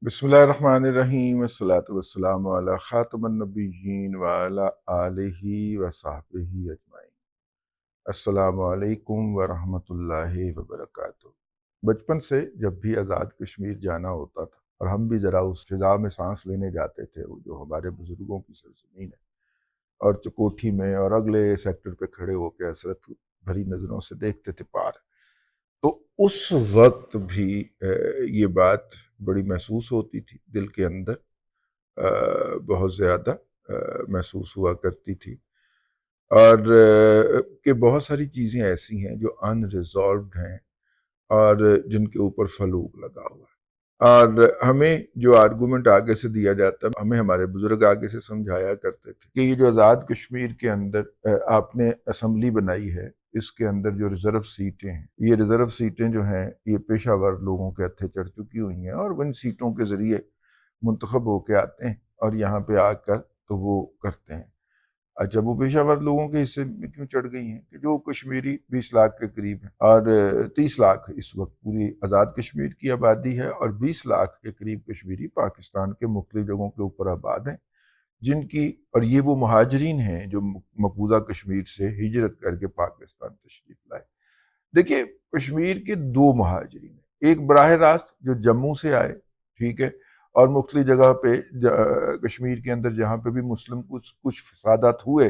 بسم اللہ الرحمن الرحیم، والصلاة والسلام علی خاتم النبیین وعلی آلہ وصحبہ اجمعین۔ السلام علیکم ورحمۃ اللہ وبرکاتہ۔ بچپن سے جب بھی آزاد کشمیر جانا ہوتا تھا اور ہم بھی ذرا اس فضا میں سانس لینے جاتے تھے، وہ جو ہمارے بزرگوں کی سرزمین ہے، اور چکوٹھی میں اور اگلے سیکٹر پہ کھڑے ہو کے حسرت بھری نظروں سے دیکھتے تھے پار، تو اس وقت بھی یہ بات بڑی محسوس ہوتی تھی، دل کے اندر بہت زیادہ محسوس ہوا کرتی تھی، اور کہ بہت ساری چیزیں ایسی ہیں جو ان ریزالوڈ ہیں اور جن کے اوپر فلوک لگا ہوا ہے، اور ہمیں جو آرگومنٹ آگے سے دیا جاتا ہے، ہمیں ہمارے بزرگ آگے سے سمجھایا کرتے تھے کہ یہ جو آزاد کشمیر کے اندر آپ نے اسمبلی بنائی ہے، اس کے اندر جو ریزرو سیٹیں ہیں، یہ ریزرو سیٹیں جو ہیں یہ پیشہ ور لوگوں کے ہتھے چڑھ چکی ہوئی ہیں، اور ان سیٹوں کے ذریعے منتخب ہو کے آتے ہیں اور یہاں پہ آ کر تو وہ کرتے ہیں۔ اچھا، وہ پیشہ ور لوگوں کے حصے میں کیوں چڑھ گئی ہیں کہ جو کشمیری 20 لاکھ کے قریب ہیں، اور 30 لاکھ اس وقت پوری آزاد کشمیر کی آبادی ہے، اور 20 لاکھ کے قریب کشمیری پاکستان کے مختلف جگہوں کے اوپر آباد ہیں، جن کی، اور یہ وہ مہاجرین ہیں جو مقبوضہ کشمیر سے ہجرت کر کے پاکستان تشریف لائے۔ دیکھیے، کشمیر کے دو مہاجرین ہیں، ایک براہ راست جو جموں سے آئے، ٹھیک ہے، اور مختلف جگہ پہ کشمیر کے اندر جہاں پہ بھی مسلم کچھ فسادات ہوئے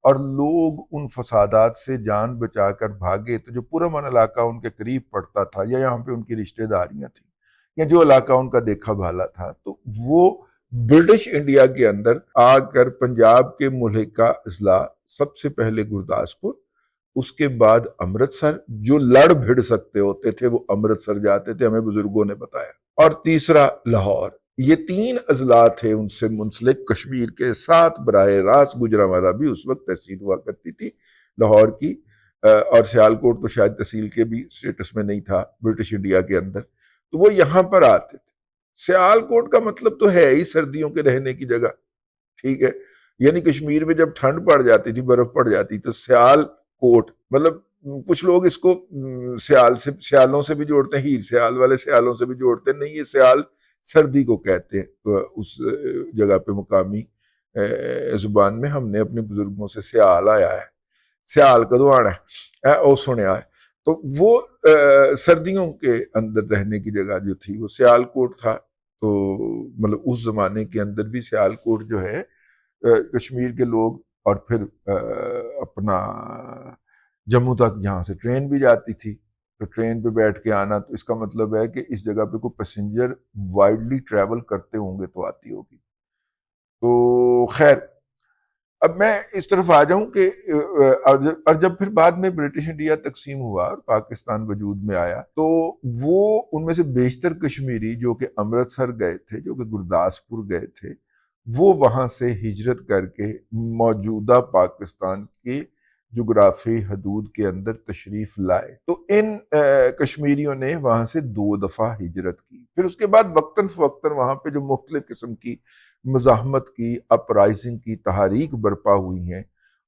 اور لوگ ان فسادات سے جان بچا کر بھاگے، تو جو پرامن علاقہ ان کے قریب پڑتا تھا، یا یہاں پہ ان کی رشتہ داریاں تھیں، یا جو علاقہ ان کا دیکھا بھالا تھا، تو وہ برٹش انڈیا کے اندر آ کر پنجاب کے ملحقہ اضلاع، سب سے پہلے گرداسپور، اس کے بعد امرتسر، جو لڑ بھڑ سکتے ہوتے تھے وہ امرتسر جاتے تھے، ہمیں بزرگوں نے بتایا، اور تیسرا لاہور۔ یہ 3 اضلاع تھے ان سے منسلک کشمیر کے ساتھ، براہ راست گوجرانوالہ بھی اس وقت تحصیل ہوا کرتی تھی لاہور کی، اور سیالکوٹ تو شاید تحصیل کے بھی سٹیٹس میں نہیں تھا برٹش انڈیا کے اندر، تو وہ یہاں پر آتے تھے۔ سیالکوٹ کا مطلب تو ہے ہی سردیوں کے رہنے کی جگہ، ٹھیک ہے، یعنی کشمیر میں جب ٹھنڈ پڑ جاتی تھی، برف پڑ جاتی، تو سیال کوٹ، مطلب کچھ لوگ اس کو سیالوں سے بھی جوڑتے ہیں، ہیر سیال والے سیالوں سے بھی جوڑتے ہیں، نہیں، یہ سیال سردی کو کہتے ہیں اس جگہ پہ مقامی زبان میں۔ ہم نے اپنے بزرگوں سے سیال آیا ہے، سیال کدو آنا ہے او سنیا ہے، تو وہ سردیوں کے اندر رہنے کی جگہ جو تھی وہ سیال کوٹ تھا۔ تو مطلب اس زمانے کے اندر بھی سیال کوٹ جو ہے کشمیر کے لوگ، اور پھر اپنا جموں تک یہاں سے ٹرین بھی جاتی تھی، تو ٹرین پہ بیٹھ کے آنا، تو اس کا مطلب ہے کہ اس جگہ پہ کوئی پیسنجر وائڈلی ٹریول کرتے ہوں گے تو آتی ہوگی۔ تو خیر، اب میں اس طرف آ جاؤں کہ اور جب پھر بعد میں برٹش انڈیا تقسیم ہوا اور پاکستان وجود میں آیا، تو وہ ان میں سے بیشتر کشمیری جو کہ امرتسر گئے تھے، جو کہ گرداسپور گئے تھے، وہ وہاں سے ہجرت کر کے موجودہ پاکستان کے جغرافی حدود کے اندر تشریف لائے۔ تو ان کشمیریوں نے وہاں سے 2 دفعہ ہجرت کی، پھر اس کے بعد وقتاً فوقتاً وہاں پہ جو مختلف قسم کی مزاحمت کی، اپرائزنگ کی تحاریک برپا ہوئی ہیں،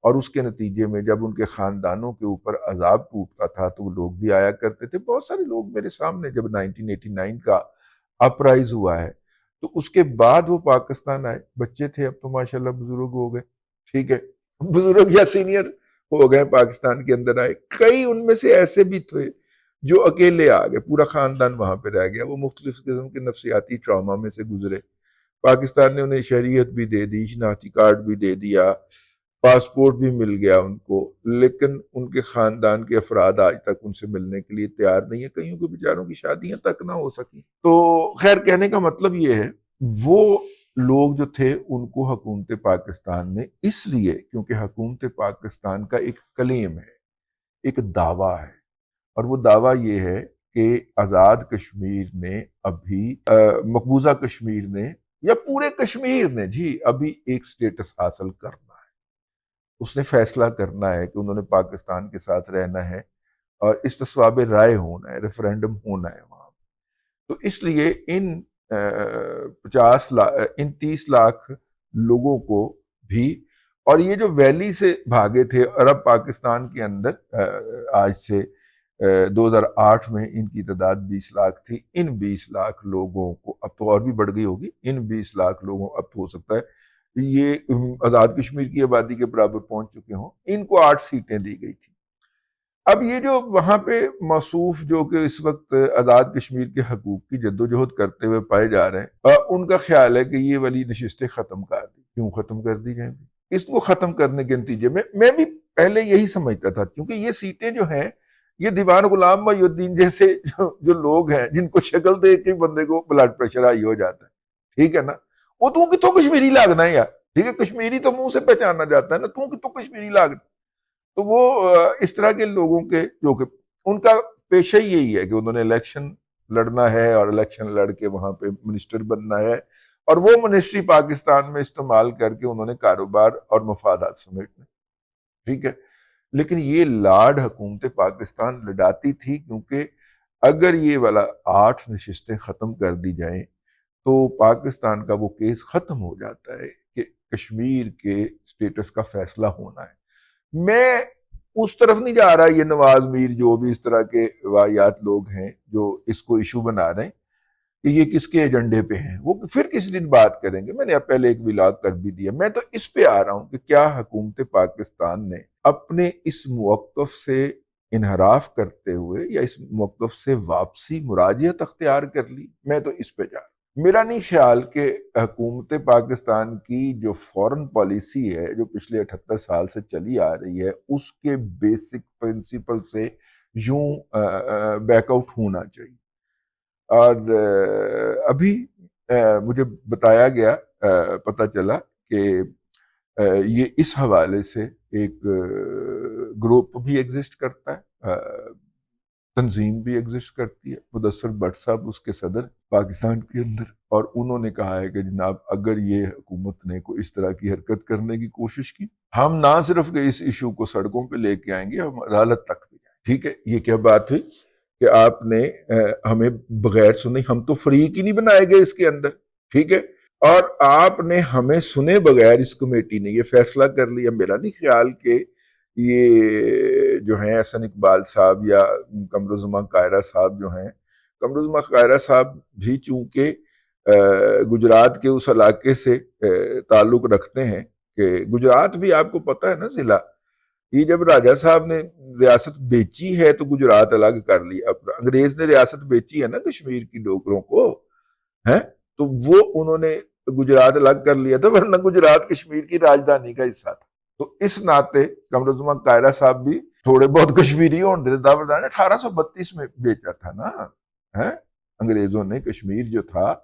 اور اس کے نتیجے میں جب ان کے خاندانوں کے اوپر عذاب ٹوٹتا تھا تو وہ لوگ بھی آیا کرتے تھے۔ بہت سارے لوگ میرے سامنے، جب 1989 کا اپرائز ہوا ہے تو اس کے بعد وہ پاکستان آئے، بچے تھے، اب تو ماشاءاللہ بزرگ ہو گئے، ٹھیک ہے، بزرگ یا سینئر ہو گئے، پاکستان کے اندر آئے۔ کئی ان میں سے ایسے بھی تھے جو اکیلے آ گئے، پورا خاندان وہاں پہ رہ گیا، وہ مختلف قسم کے نفسیاتی ٹراما میں سے گزرے۔ پاکستان نے انہیں شہریت بھی دے دی، شناختی کارڈ بھی دے دیا، پاسپورٹ بھی مل گیا ان کو، لیکن ان کے خاندان کے افراد آج تک ان سے ملنے کے لیے تیار نہیں ہے، کئیوں کے بیچاروں کی شادیاں تک نہ ہو سکی۔ تو خیر، کہنے کا مطلب یہ ہے، وہ لوگ جو تھے ان کو حکومت پاکستان نے، اس لیے کیونکہ حکومت پاکستان کا ایک کلیم ہے، ایک دعویٰ ہے، اور وہ دعویٰ یہ ہے کہ آزاد کشمیر نے ابھی مقبوضہ کشمیر نے یا پورے کشمیر نے جی ابھی ایک سٹیٹس حاصل کرنا ہے، اس نے فیصلہ کرنا ہے کہ انہوں نے پاکستان کے ساتھ رہنا ہے، اور استصواب رائے ہونا ہے، ریفرینڈم ہونا ہے وہاں۔ تو اس لیے ان 30 لاکھ لوگوں کو بھی، اور یہ جو ویلی سے بھاگے تھے عرب پاکستان کے اندر آج سے 2008 میں ان کی تعداد 20 لاکھ تھی. ان 20 لاکھ لوگوں کو اب تو اور بھی بڑھ گئی ہوگی. ان 20 لاکھ لوگوں اب تو ہو سکتا ہے یہ آزاد کشمیر کی آبادی کے برابر پہنچ چکے ہوں. ان کو 8 سیٹیں دی گئی تھی. اب یہ جو وہاں پہ موصوف جو کہ اس وقت آزاد کشمیر کے حقوق کی جدوجہد کرتے ہوئے پائے جا رہے ہیں، ان کا خیال ہے کہ یہ والی نشستیں ختم کر دی. کیوں ختم کر دی جائیں؟ اس کو ختم کرنے کے نتیجے میں بھی پہلے یہی سمجھتا تھا، کیونکہ یہ سیٹیں جو ہیں یہ دیوان غلام محی الدین جیسے جو لوگ ہیں جن کو شکل دیکھ کے بندے کو بلڈ پریشر ہائی ہو جاتا ہے، ٹھیک ہے نا، وہ تو کتوں کشمیری لاگنا ہے یار، ٹھیک ہے، کشمیری تو منہ سے پہچانا جاتا ہے نا، تو کتوں کشمیری لاگنا. تو وہ اس طرح کے لوگوں کے جو کہ ان کا پیشہ ہی یہی ہے کہ انہوں نے الیکشن لڑنا ہے اور الیکشن لڑ کے وہاں پہ منسٹر بننا ہے، اور وہ منسٹری پاکستان میں استعمال کر کے انہوں نے کاروبار اور مفادات سمیٹنا، ٹھیک ہے. لیکن یہ لاڈ حکومت پاکستان لڑاتی تھی، کیونکہ اگر یہ والا 8 نشستیں ختم کر دی جائیں تو پاکستان کا وہ کیس ختم ہو جاتا ہے کہ کشمیر کے سٹیٹس کا فیصلہ ہونا ہے. میں اس طرف نہیں جا رہا، یہ نواز میر جو بھی اس طرح کے واحد لوگ ہیں جو اس کو ایشو بنا رہے ہیں کہ یہ کس کے ایجنڈے پہ ہیں، وہ پھر کسی دن بات کریں گے. میں نے پہلے ایک ولاگ کر بھی دیا. میں تو اس پہ آ رہا ہوں کہ کیا حکومت پاکستان نے اپنے اس موقف سے انحراف کرتے ہوئے یا اس موقف سے واپسی مراجعت اختیار کر لی. میں تو اس پہ جا رہا ہوں. میرا نہیں خیال کہ حکومت پاکستان کی جو فورن پالیسی ہے جو پچھلے 78 سال سے چلی آ رہی ہے اس کے بیسک پرنسپل سے یوں بیک آؤٹ ہونا چاہیے. اور ابھی مجھے بتایا گیا، پتہ چلا کہ یہ اس حوالے سے ایک گروپ بھی ایگزسٹ کرتا ہے، تنظیم بھی ایگزسٹ کرتی ہے. مدثر بٹ صاحب اس کے صدر پاکستان کے اندر، اور انہوں نے کہا ہے کہ جناب اگر یہ حکومت نے کوئی اس طرح کی حرکت کرنے کی کوشش کی، ہم نہ صرف کہ اس ایشو کو سڑکوں پہ لے کے آئیں گے، ہم عدالت تک بھی جائیں. ٹھیک ہے، یہ کیا بات ہوئی کہ آپ نے ہمیں بغیر سنے، ہم تو فریق ہی نہیں بنائے گئے اس کے اندر، ٹھیک ہے، اور آپ نے ہمیں سنے بغیر اس کمیٹی نے یہ فیصلہ کر لیا. میرا نہیں خیال کہ یہ جو ہیں احسن اقبال صاحب یا قمرالزمان قاہرہ صاحب جو ہیں، قمرالزمان قاہرہ صاحب بھی چونکہ گجرات کے اس علاقے سے تعلق رکھتے ہیں کہ گجرات بھی آپ کو پتہ ہے نا ضلع، یہ جب راجہ صاحب نے ریاست بیچی ہے تو گجرات الگ کر لی. اب انگریز نے ریاست بیچی ہے نا کشمیر کی ڈوگروں کو، ہیں تو وہ انہوں نے گجرات الگ کر لیا تھا، ورنہ گجرات کشمیر کی راجدھانی کا حصہ تھا. تو اس ناطے قمرالزمان قاہرہ صاحب بھی تھوڑے بہت کشمیری ہوں دیتے. 1832 میں بیچا تھا نا انگریزوں نے کشمیر جو تھا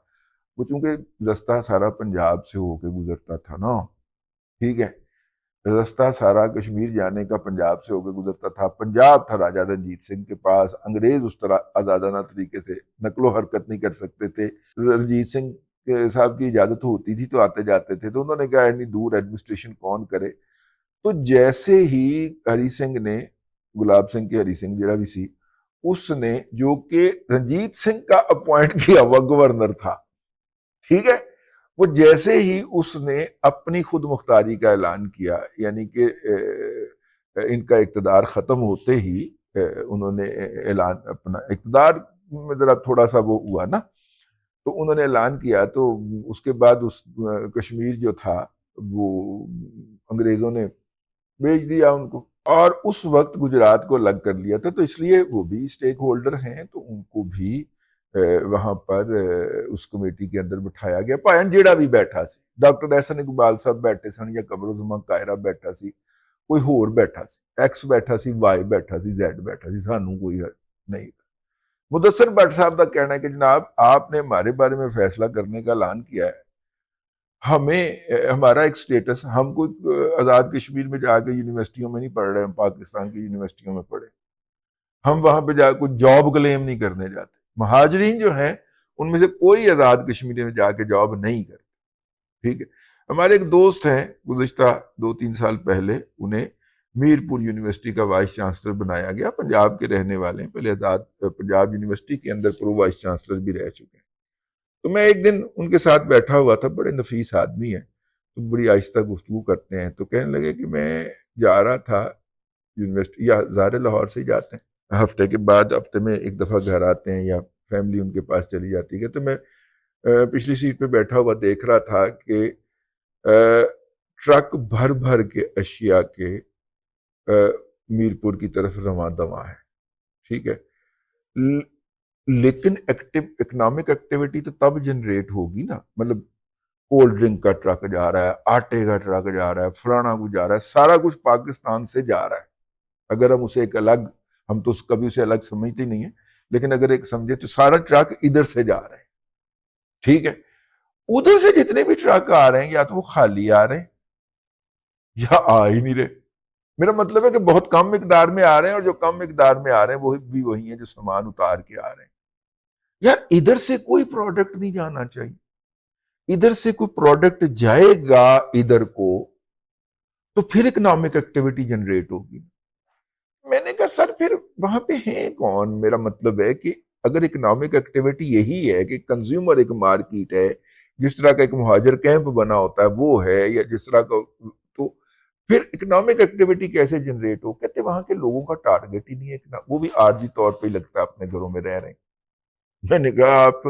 وہ، چونکہ رستہ سارا پنجاب سے ہو کے گزرتا تھا نا، ٹھیک ہے، رستہ سارا کشمیر جانے کا پنجاب سے ہو کے گزرتا تھا. پنجاب تھا راجہ رنجیت سنگھ کے پاس. انگریز اس طرح آزادانہ طریقے سے نقل و حرکت نہیں کر سکتے تھے. رنجیت سنگھ صاحب کی اجازت ہوتی تھی تو آتے جاتے تھے. تو انہوں نے کہا اتنی دور ایڈمنسٹریشن کون کرے. تو جیسے ہی ہری سنگھ نے، گلاب سنگھ کے ہری سنگھ جڑا بھی سی، اس نے جو کہ رنجیت سنگھ کا اپوائنٹ کیا ہوا گورنر تھا، ٹھیک ہے، وہ جیسے ہی اس نے اپنی خود مختاری کا اعلان کیا، یعنی کہ ان کا اقتدار ختم ہوتے ہی انہوں نے اعلان، اپنا اقتدار میں ذرا تھوڑا سا وہ ہوا نا، تو انہوں نے اعلان کیا. تو اس کے بعد اس کشمیر جو تھا وہ انگریزوں نے بیچ دیا ان کو، اور اس وقت گجرات کو الگ کر لیا تھا. تو اس لیے وہ بھی اسٹیک ہولڈر ہیں، تو ان کو بھی وہاں پر اس کمیٹی کے اندر بٹھایا گیا. پائن جیڑا بھی بیٹھا سی، ڈاکٹر احسن اقبال صاحب بیٹھے سن، یا قمرالزمان قاہرہ بیٹھا سی، کوئی ہور بیٹھا سی، ایکس بیٹھا سی، وائی بیٹھا سی، زیڈ بیٹھا سی، سانوں کوئی نہیں. مدثر بٹ صاحب کا کہنا ہے کہ جناب آپ نے ہمارے بارے میں فیصلہ کرنے کا اعلان کیا ہے، ہمیں ہمارا ایک سٹیٹس، ہم کوئی آزاد کشمیر میں جا کے یونیورسٹیوں میں نہیں پڑھ رہے، ہم پاکستان کی یونیورسٹیوں میں پڑھے، ہم وہاں پہ جا کوئی جاب کلیم نہیں کرنے جاتے. مہاجرین جو ہیں ان میں سے کوئی آزاد کشمیر میں جا کے جاب نہیں کرتے، ٹھیک ہے. ہمارے ایک دوست ہیں، گزشتہ 2-3 سال پہلے انہیں میرپور یونیورسٹی کا وائس چانسلر بنایا گیا. پنجاب کے رہنے والے ہیں، پہلے آزاد پنجاب یونیورسٹی کے اندر پرو وائس چانسلر بھی رہ چکے ہیں. تو میں ایک دن ان کے ساتھ بیٹھا ہوا تھا، بڑے نفیس آدمی ہیں، تو بڑی آہستہ گفتگو کرتے ہیں. تو کہنے لگے کہ میں جا رہا تھا یونیورسٹی، یا ظاہر لاہور سے ہی جاتے ہیں، ہفتے کے بعد ہفتے میں ایک دفعہ گھر آتے ہیں یا فیملی ان کے پاس چلی جاتی ہے، تو میں پچھلی سیٹ پہ بیٹھا ہوا دیکھ رہا تھا کہ ٹرک بھر بھر کے اشیاء کے میرپور کی طرف رواں دواں ہے، ٹھیک ہے، لیکن اکنامک ایکٹیویٹی تو تب جنریٹ ہوگی نا، مطلب کولڈ ڈرنک کا ٹرک جا رہا ہے، آٹے کا ٹرک جا رہا ہے، فلانا کچھ جا رہا ہے، سارا کچھ پاکستان سے جا رہا ہے۔ اگر ہم اسے ایک الگ، ہم تو کبھی اسے الگ سمجھتے نہیں ہیں، لیکن اگر ایک سمجھے تو سارا ٹرک ادھر سے جا رہے ہیں، ٹھیک ہے۔ ادھر سے جتنے بھی ٹرک آ رہے ہیں یا تو وہ خالی آ رہے ہیں یا آ ہی نہیں رہے۔ میرا مطلب ہے کہ بہت کم مقدار میں آ رہے ہیں، اور جو کم مقدار میں آ رہے ہیں وہ بھی وہی ہیں جو سامان اتار کے آ رہے ہیں۔ یار ادھر سے کوئی پروڈکٹ نہیں جانا چاہیے، ادھر سے کوئی پروڈکٹ جائے گا ادھر کو تو پھر اکنامک ایکٹیویٹی جنریٹ ہوگی۔ میں نے کہا سر پھر وہاں پہ ہیں کون؟ میرا مطلب ہے کہ اگر اکنامک ایکٹیویٹی یہی ہے کہ کنزیومر ایک مارکیٹ ہے، جس طرح کا ایک مہاجر کیمپ بنا ہوتا ہے وہ ہے، یا جس طرح کا، تو پھر اکنامک ایکٹیویٹی کیسے جنریٹ ہو؟ کہتے وہاں کے لوگوں کا ٹارگٹ ہی نہیں ہے، وہ بھی عارضی طور پہ لگتا ہے اپنے گھروں میں رہ رہے ہیں۔ میں نے کہا آپ،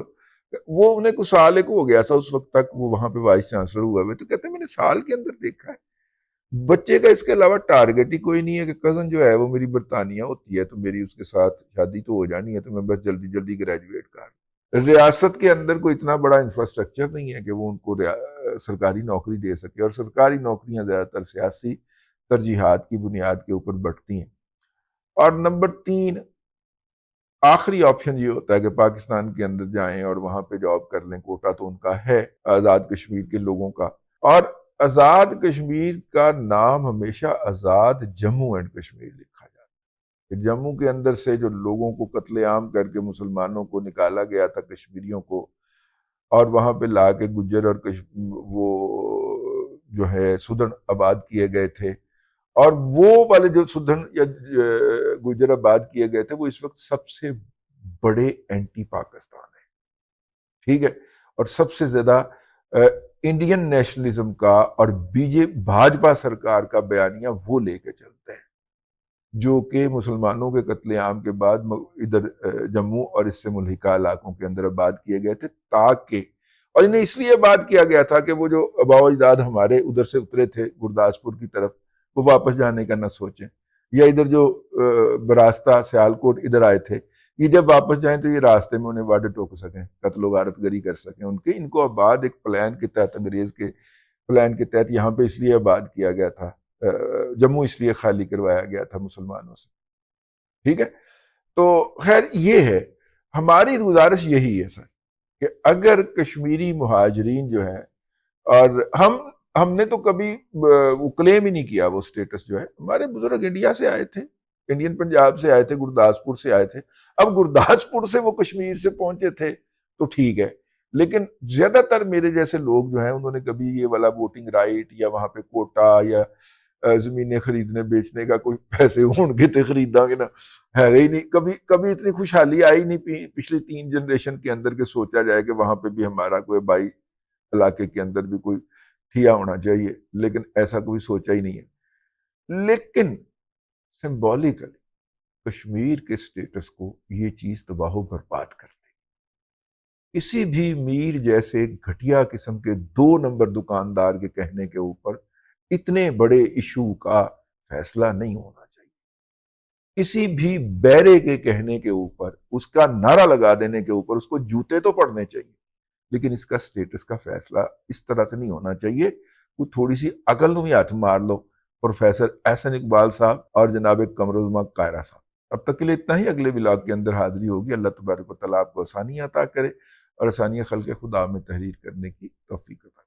وہ انہیں کچھ سال ایک ہو گیا تھا اس وقت تک وہ وہاں پہ وائس چانسلر ہوا ہوئے، تو کہتے ہیں میں نے سال کے اندر دیکھا ہے بچے کا اس کے علاوہ ٹارگٹ ہی کوئی نہیں ہے، کہ کزن جو ہے وہ میری برطانیہ ہوتی ہے تو میری اس کے ساتھ شادی تو ہو جانی ہے، تو میں بس جلدی جلدی گریجویٹ کر، ریاست کے اندر کوئی اتنا بڑا انفراسٹرکچر نہیں ہے کہ وہ ان کو سرکاری نوکری دے سکے، اور سرکاری نوکریاں زیادہ تر سیاسی ترجیحات کی بنیاد کے اوپر بڑھتی ہیں۔ اور نمبر 3 آخری آپشن یہ ہوتا ہے کہ پاکستان کے اندر جائیں اور وہاں پہ جاب کر لیں، کوٹا تو ان کا ہے آزاد کشمیر کے لوگوں کا، اور آزاد کشمیر کا نام ہمیشہ آزاد جموں اینڈ کشمیر لکھا جاتا ہے، کہ جموں کے اندر سے جو لوگوں کو قتل عام کر کے مسلمانوں کو نکالا گیا تھا، کشمیریوں کو، اور وہاں پہ لا کے گجر اور وہ جو ہے سدن آباد کیے گئے تھے، اور وہ والے جو سدھن یا گجر آباد کیے گئے تھے وہ اس وقت سب سے بڑے اینٹی پاکستان ہیں، ٹھیک ہے، اور سب سے زیادہ انڈین نیشنلزم کا اور بھاجپا سرکار کا بیانیہ وہ لے کے چلتے ہیں، جو کہ مسلمانوں کے قتل عام کے بعد ادھر جموں اور اس سے ملحقہ علاقوں کے اندر آباد کیے گئے تھے، تاکہ، اور انہیں اس لیے آباد کیا گیا تھا کہ وہ جو آباء و اجداد ہمارے ادھر سے اترے تھے گرداسپور کی طرف، وہ واپس جانے کا نہ سوچیں، یا ادھر جو براستہ سیالکوٹ ادھر آئے تھے، یہ جب واپس جائیں تو یہ راستے میں انہیں وارڈ ٹوک سکیں، قتل و غارت گری کر سکیں ان کو آباد ایک پلان کے تحت، انگریز کے پلان کے تحت یہاں پہ اس لیے آباد کیا گیا تھا، جموں اس لیے خالی کروایا گیا تھا مسلمانوں سے، ٹھیک ہے۔ تو خیر یہ ہے ہماری گزارش، یہی ہے سر کہ اگر کشمیری مہاجرین جو ہیں، اور ہم نے تو کبھی وہ کلیم ہی نہیں کیا وہ سٹیٹس، جو ہے ہمارے بزرگ انڈیا سے آئے تھے، انڈین پنجاب سے آئے تھے، گرداسپور سے آئے تھے، اب گرداسپور سے وہ کشمیر سے پہنچے تھے تو ٹھیک ہے، لیکن زیادہ تر میرے جیسے لوگ جو ہیں انہوں نے کبھی یہ والا ووٹنگ رائٹ یا وہاں پہ کوٹا یا زمینیں خریدنے بیچنے کا کوئی پیسے ہوں گے تو خریدا گے نا، ہے ہی نہیں، کبھی اتنی خوشحالی آئی نہیں پچھلی 3 جنریشن کے اندر کہ سوچا جائے کہ وہاں پہ بھی ہمارا کوئی بائی علاقے کے اندر بھی کوئی ٹھیا ہونا چاہیے، لیکن ایسا کوئی سوچا ہی نہیں ہے۔ لیکن سمبولیکلی کشمیر کے سٹیٹس کو یہ چیز تباہ و برباد کر دی، کسی بھی میر جیسے گھٹیا قسم کے 2 نمبر دکاندار کے کہنے کے اوپر اتنے بڑے ایشو کا فیصلہ نہیں ہونا چاہیے، کسی بھی بیرے کے کہنے کے اوپر، اس کا نعرہ لگا دینے کے اوپر اس کو جوتے تو پڑنے چاہیے، لیکن اس کا سٹیٹس کا فیصلہ اس طرح سے نہیں ہونا چاہیے۔ کوئی تھوڑی سی عقل نو ہی ہاتھ مار لو، پروفیسر احسن اقبال صاحب اور جناب قمرالزمان قاہرہ صاحب۔ اب تک کے لیے اتنا ہی، اگلے ولاگ کے اندر حاضری ہوگی۔ اللہ تبارک و تعالیٰ آپ کو آسانی عطا کرے اور آسانی خلق خدا میں تحریر کرنے کی توفیق عطا